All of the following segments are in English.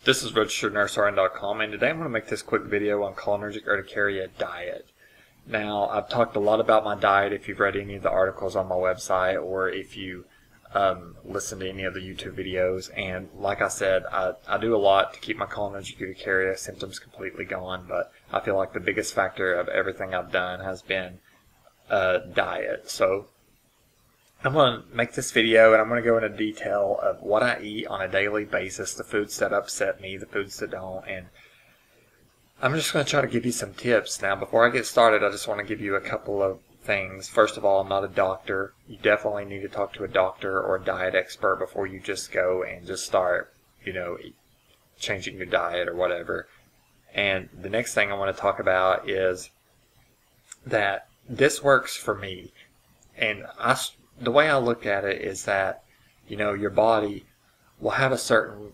This is RegisteredNurseRN.com, and today I'm going to make this quick video on Cholinergic Urticaria diet. Now, I've talked a lot about my diet if you've read any of the articles on my website or if you listen to any of the YouTube videos. And like I said, I do a lot to keep my cholinergic urticaria symptoms completely gone, but I feel like the biggest factor of everything I've done has been diet. So I'm going to make this video and I'm going to go into detail of what I eat on a daily basis, the foods that upset me, the foods that don't, and I'm just going to try to give you some tips. Now, before I get started, I just want to give you a couple of things. First of all, I'm not a doctor. You definitely need to talk to a doctor or a diet expert before you just go and just start, changing your diet or whatever. And the next thing I want to talk about is that this works for me. And the way I look at it is that, your body will have a certain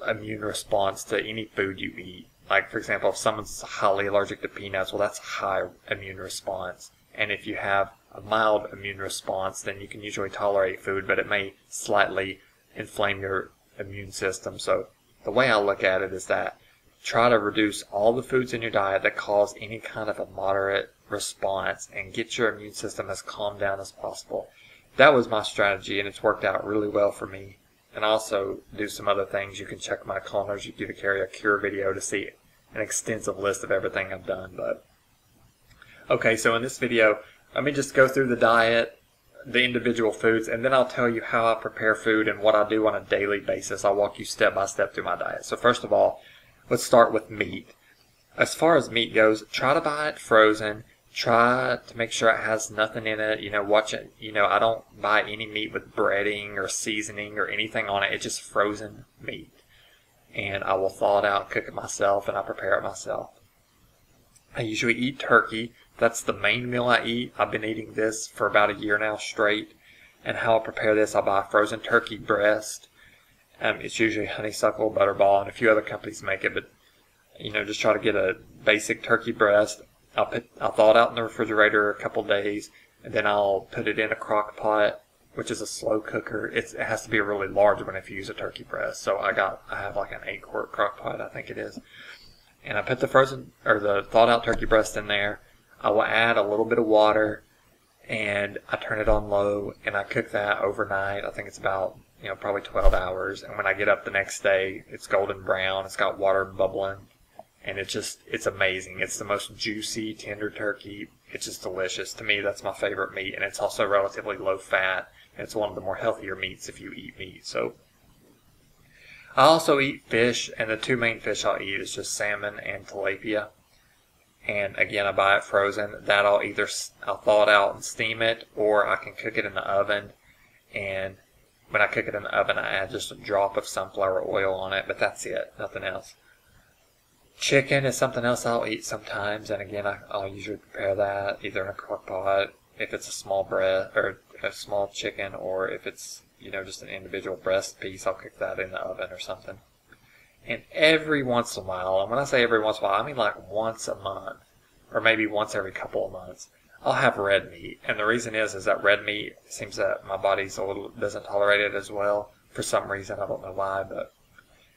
immune response to any food you eat. Like, for example, if someone's highly allergic to peanuts, well, that's a high immune response. And if you have a mild immune response, then you can usually tolerate food, but it may slightly inflame your immune system. So the way I look at it is that try to reduce all the foods in your diet that cause any kind of a moderate response and get your immune system as calmed down as possible. That was my strategy, and it's worked out really well for me. And I also do some other things. You can check my cholinergic urticaria cure video to see an extensive list of everything I've done. But okay, so in this video, let me just go through the diet, the individual foods, and then I'll tell you how I prepare food and what I do on a daily basis. I'll walk you step by step through my diet. So first of all, let's start with meat. As far as meat goes, try to buy it frozen. Try to make sure it has nothing in it. Watch it. I don't buy any meat with breading or seasoning or anything on it. It's just frozen meat. And I will thaw it out, cook it myself, and I prepare it myself. I usually eat turkey. That's the main meal I eat. I've been eating this for about a year now straight. And how I prepare this, I buy frozen turkey breast. It's usually honeysuckle, butterball, and a few other companies make it. But, just try to get a basic turkey breast. I'll thaw it out in the refrigerator a couple days, and then I'll put it in a crock pot, which is a slow cooker. It has to be a really large one if you use a turkey breast. So I have like an 8-quart crock pot, I think it is. And I put the thawed out turkey breast in there. I will add a little bit of water, and I turn it on low, and I cook that overnight. I think it's about, probably 12 hours. And when I get up the next day, it's golden brown. It's got water bubbling. And it's amazing. It's the most juicy, tender turkey. It's just delicious. To me, that's my favorite meat. And it's also relatively low fat. And it's one of the more healthier meats if you eat meat. So I also eat fish. And the two main fish I'll eat is just salmon and tilapia. And again, I buy it frozen. That I'll thaw it out and steam it. Or I can cook it in the oven. And when I cook it in the oven, I add just a drop of sunflower oil on it. But that's it. Nothing else. Chicken is something else I'll eat sometimes, and again, I'll usually prepare that either in a crock pot if it's a small breast or a small chicken, or if it's just an individual breast piece, I'll cook that in the oven or something. And every once in a while, and when I say every once in a while, I mean like once a month or maybe once every couple of months, I'll have red meat. And the reason is that red meat seems that my body's doesn't tolerate it as well for some reason. I don't know why, but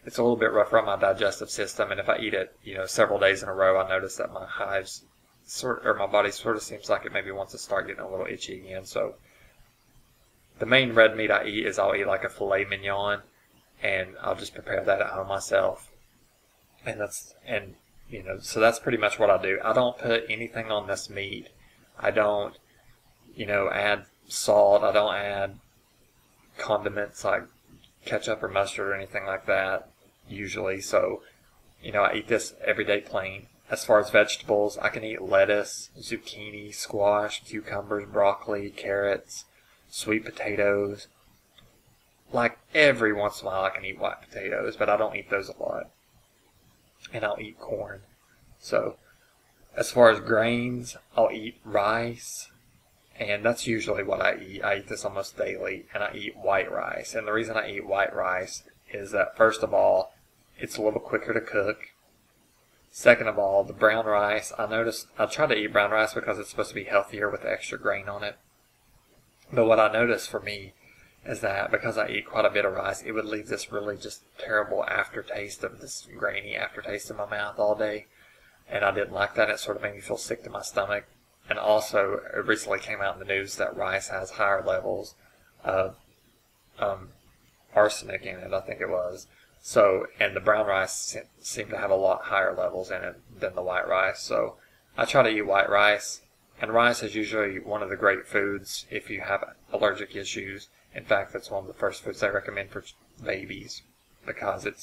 it's a little bit rougher on my digestive system, and if I eat it, several days in a row, I notice that my hives my body sort of seems like it maybe wants to start getting a little itchy again. So the main red meat I eat is I'll eat like a filet mignon, and I'll just prepare that at home myself. So that's pretty much what I do. I don't put anything on this meat. I don't, add salt. I don't add condiments like ketchup or mustard or anything like that usually. So I eat this every day plain. As far as vegetables, I can eat lettuce, zucchini, squash, cucumbers, broccoli, carrots, sweet potatoes. Like every once in a while I can eat white potatoes, but I don't eat those a lot. And I'll eat corn. So as far as grains, I'll eat rice. And that's usually what I eat. I eat this almost daily, and I eat white rice. And the reason I eat white rice is that, first of all, it's a little quicker to cook. Second of all, the brown rice, I try to eat brown rice because it's supposed to be healthier with extra grain on it. But what I noticed for me is that because I eat quite a bit of rice, it would leave this really just terrible aftertaste of this grainy aftertaste in my mouth all day. And I didn't like that. It sort of made me feel sick to my stomach. And also, it recently came out in the news that rice has higher levels of arsenic in it, I think it was. So, and the brown rice seemed to have a lot higher levels in it than the white rice. So, I try to eat white rice. And rice is usually one of the great foods if you have allergic issues. In fact, that's one of the first foods I recommend for babies because it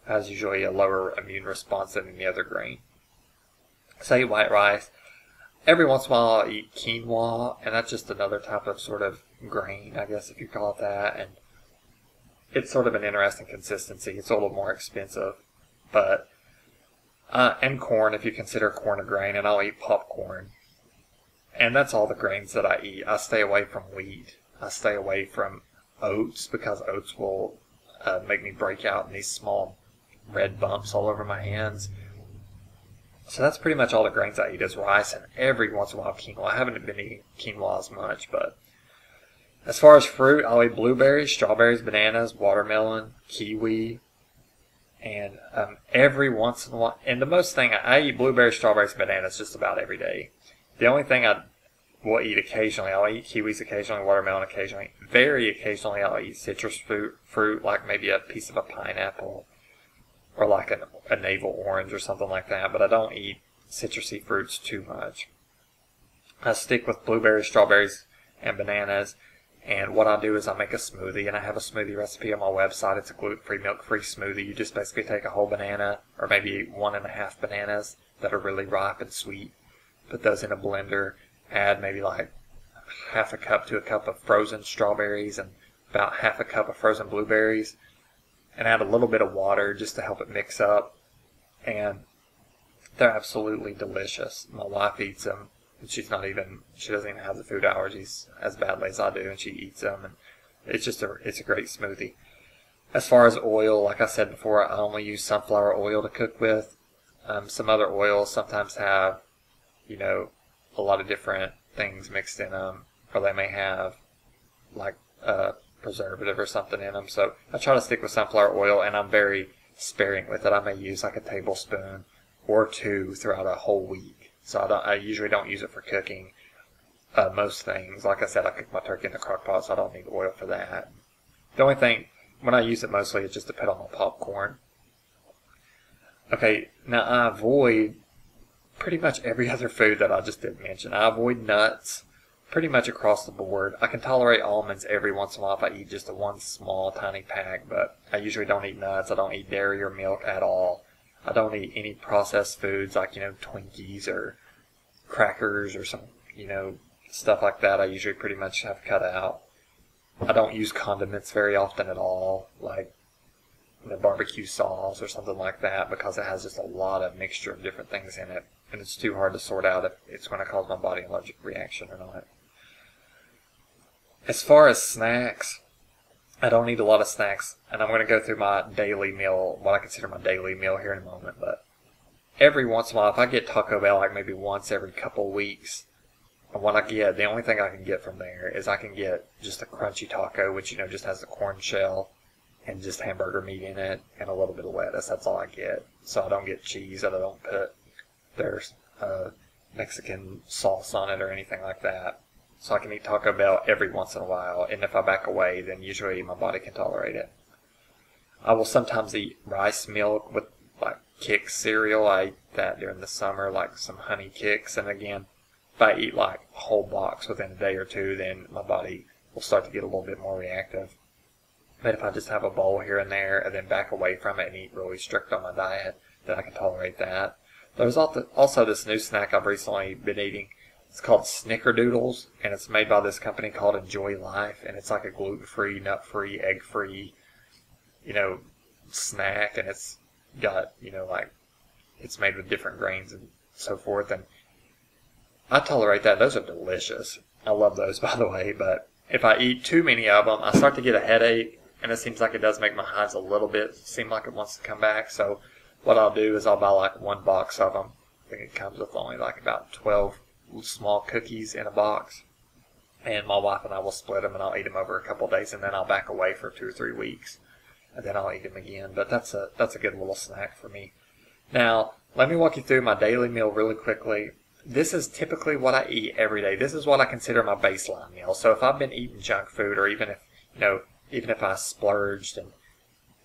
has usually a lower immune response than any other grain. So I eat white rice. Every once in a while I'll eat quinoa, and that's just another type of sort of grain, I guess if you call it that. And it's sort of an interesting consistency. It's a little more expensive. But and corn, if you consider corn a grain, and I'll eat popcorn. And that's all the grains that I eat. I stay away from wheat. I stay away from oats because oats will make me break out in these small red bumps all over my hands. So that's pretty much all the grains I eat is rice, and every once in a while quinoa. I haven't been eating quinoa as much, but as far as fruit, I'll eat blueberries, strawberries, bananas, watermelon, kiwi, and every once in a while. And the most thing, I eat blueberries, strawberries, bananas just about every day. The only thing I will eat occasionally, I'll eat kiwis occasionally, watermelon occasionally. Very occasionally, I'll eat citrus fruit, like maybe a piece of a pineapple or like a navel orange or something like that. But I don't eat citrusy fruits too much. I stick with blueberries, strawberries, and bananas. And what I do is I make a smoothie, and I have a smoothie recipe on my website. It's a gluten-free, milk-free smoothie. You just basically take a whole banana, or maybe 1.5 bananas that are really ripe and sweet. Put those in a blender, add maybe like half a cup to a cup of frozen strawberries and about half a cup of frozen blueberries, and add a little bit of water just to help it mix up. And they're absolutely delicious. My wife eats them, and she doesn't even have the food allergies as badly as I do, and she eats them, and it's a great smoothie. As far as oil, like I said before, I only use sunflower oil to cook with. Some other oils sometimes have a lot of different things mixed in them, or they may have like a preservative or something in them. So I try to stick with sunflower oil, and I'm very sparing with it. I may use like a tablespoon or two throughout a whole week. So I usually don't use it for cooking most things. Like I said, I cook my turkey in the crock pot, so I don't need oil for that. The only thing, when I use it mostly, is just to put on my popcorn. Okay, now I avoid pretty much every other food that I just did mention. I avoid nuts pretty much across the board. I can tolerate almonds every once in a while if I eat just one small tiny pack, but I usually don't eat nuts. I don't eat dairy or milk at all. I don't eat any processed foods like, Twinkies or crackers or some, stuff like that. I usually pretty much have cut out. I don't use condiments very often at all, like barbecue sauce or something like that, because it has just a lot of mixture of different things in it. And it's too hard to sort out if it's going to cause my body an allergic reaction or not. As far as snacks, I don't eat a lot of snacks. And I'm going to go through my daily meal, what I consider my daily meal here in a moment. But every once in a while, if I get Taco Bell like maybe once every couple of weeks, and what I get, the only thing I can get from there is I can get just a crunchy taco, which, just has the corn shell and just hamburger meat in it and a little bit of lettuce. That's all I get. So I don't get cheese, and I don't put there's Mexican sauce on it or anything like that. So I can eat Taco Bell every once in a while, and if I back away, then usually my body can tolerate it. I will sometimes eat rice milk with like Kix cereal. I eat that during the summer, like some Honey Kix. And again, if I eat like a whole box within a day or two, then my body will start to get a little bit more reactive. But if I just have a bowl here and there and then back away from it and eat really strict on my diet, then I can tolerate that. There's also this new snack I've recently been eating. It's called Snickerdoodles, and it's made by this company called Enjoy Life, and it's like a gluten-free, nut-free, egg-free, snack, and it's got, it's made with different grains and so forth, and I tolerate that. Those are delicious. I love those, by the way, but if I eat too many of them, I start to get a headache, and it seems like it does make my hives a little bit seem like it wants to come back, so what I'll do is I'll buy like one box of them. I think it comes with only like about 12 small cookies in a box. And my wife and I will split them, and I'll eat them over a couple of days, and then I'll back away for 2 or 3 weeks, and then I'll eat them again. But that's a good little snack for me. Now, let me walk you through my daily meal really quickly. This is typically what I eat every day. This is what I consider my baseline meal. So if I've been eating junk food, or even if I splurged and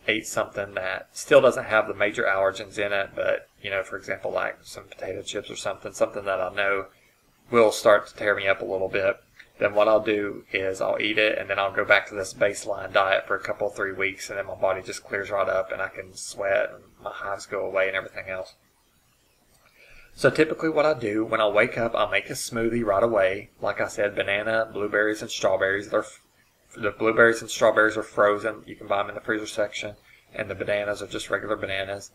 ate something that still doesn't have the major allergens in it, but for example, like some potato chips or something that I know will start to tear me up a little bit, then what I'll do is I'll eat it, and then I'll go back to this baseline diet for a couple 3 weeks, and then my body just clears right up, and I can sweat, and my hives go away, and everything else. So typically what I do when I wake up, I'll make a smoothie right away. Like I said, banana, blueberries, and strawberries. The blueberries and strawberries are frozen. You can buy them in the freezer section, and the bananas are just regular bananas.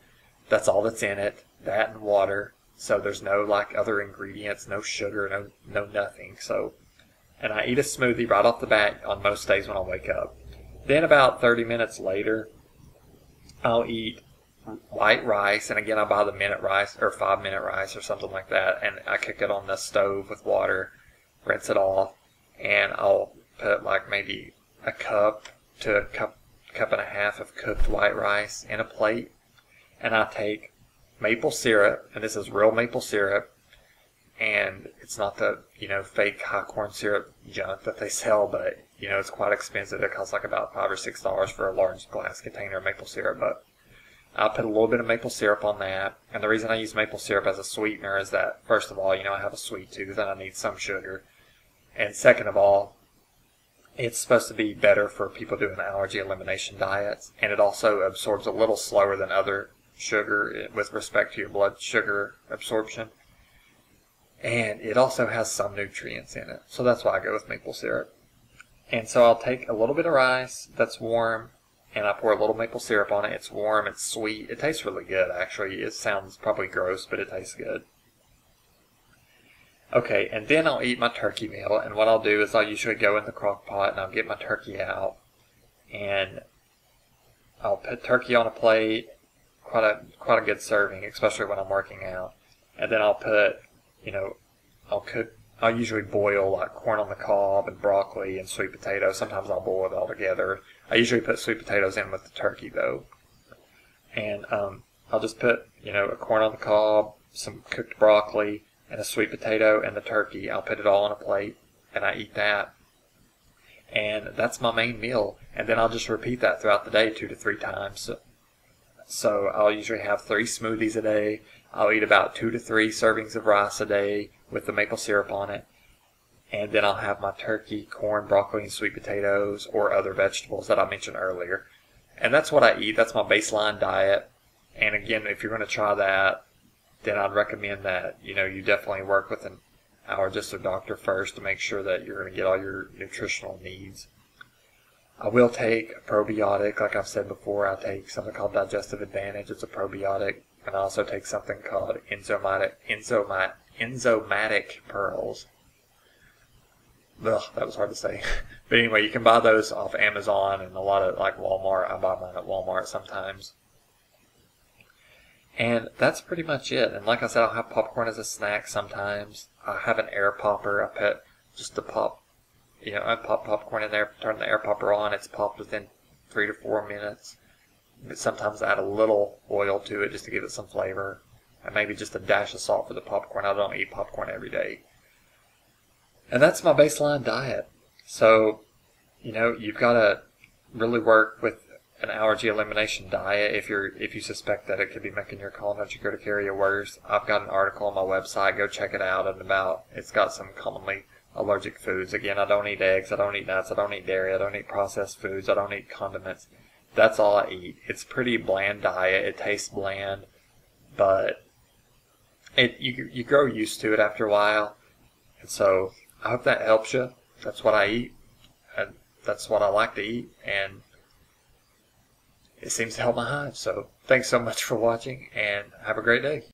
That's all that's in it. That and water. So there's no other ingredients, no sugar, no nothing. And I eat a smoothie right off the bat on most days when I wake up. Then about 30 minutes later, I'll eat white rice, and again I buy the minute rice or 5-minute rice or something like that, and I cook it on the stove with water, rinse it off, and I'll put maybe a cup to a cup and a half of cooked white rice in a plate, and I take maple syrup, and this is real maple syrup, and it's not the fake high corn syrup junk that they sell, but it's quite expensive. It costs about $5 or $6 for a large glass container of maple syrup, but I'll put a little bit of maple syrup on that. And the reason I use maple syrup as a sweetener is that, first of all, I have a sweet tooth and I need some sugar. And second of all, it's supposed to be better for people doing allergy elimination diets. And it also absorbs a little slower than other sugar with respect to your blood sugar absorption. And it also has some nutrients in it. So that's why I go with maple syrup. And so I'll take a little bit of rice that's warm, and I pour a little maple syrup on it. It's warm, it's sweet. It tastes really good, actually. It sounds probably gross, but it tastes good. Okay, and then I'll eat my turkey meal, and what I'll do is I'll usually go in the crock pot, and I'll get my turkey out, and I'll put turkey on a plate, quite a good serving, especially when I'm working out. And then I'll put, I'll usually boil corn on the cob and broccoli and sweet potatoes. Sometimes I'll boil it all together. I usually put sweet potatoes in with the turkey, though. And I'll just put, a corn on the cob, some cooked broccoli, and a sweet potato, and the turkey. I'll put it all on a plate, and I eat that. And that's my main meal. And then I'll just repeat that throughout the day 2 to 3 times. So I'll usually have 3 smoothies a day. I'll eat about 2 to 3 servings of rice a day with the maple syrup on it. And then I'll have my turkey, corn, broccoli, and sweet potatoes, or other vegetables that I mentioned earlier. And that's what I eat. That's my baseline diet. And again, if you're going to try that, then I'd recommend that, you definitely work with an allergist or doctor first to make sure that you're going to get all your nutritional needs. I will take a probiotic. Like I've said before, I take something called Digestive Advantage. It's a probiotic. And I also take something called enzymatic pearls. Ugh, that was hard to say. But anyway, you can buy those off Amazon and a lot of Walmart. I buy mine at Walmart sometimes. And that's pretty much it. And like I said, I'll have popcorn as a snack sometimes. I have an air popper. I put just the pop, I pop popcorn in there, turn the air popper on. It's popped within 3 to 4 minutes. But sometimes I add a little oil to it just to give it some flavor. And maybe just a dash of salt for the popcorn. I don't eat popcorn every day. And that's my baseline diet. So, you've got to really work with an allergy elimination diet if you suspect that it could be making your cholinergic urticaria worse. I've got an article on my website. Go check it out. It's got some commonly allergic foods. Again, I don't eat eggs. I don't eat nuts. I don't eat dairy. I don't eat processed foods. I don't eat condiments. That's all I eat. It's a pretty bland diet. It tastes bland, but you grow used to it after a while. And so I hope that helps you. That's what I eat. And that's what I like to eat. And it seems to help my hives. So thanks so much for watching, and have a great day.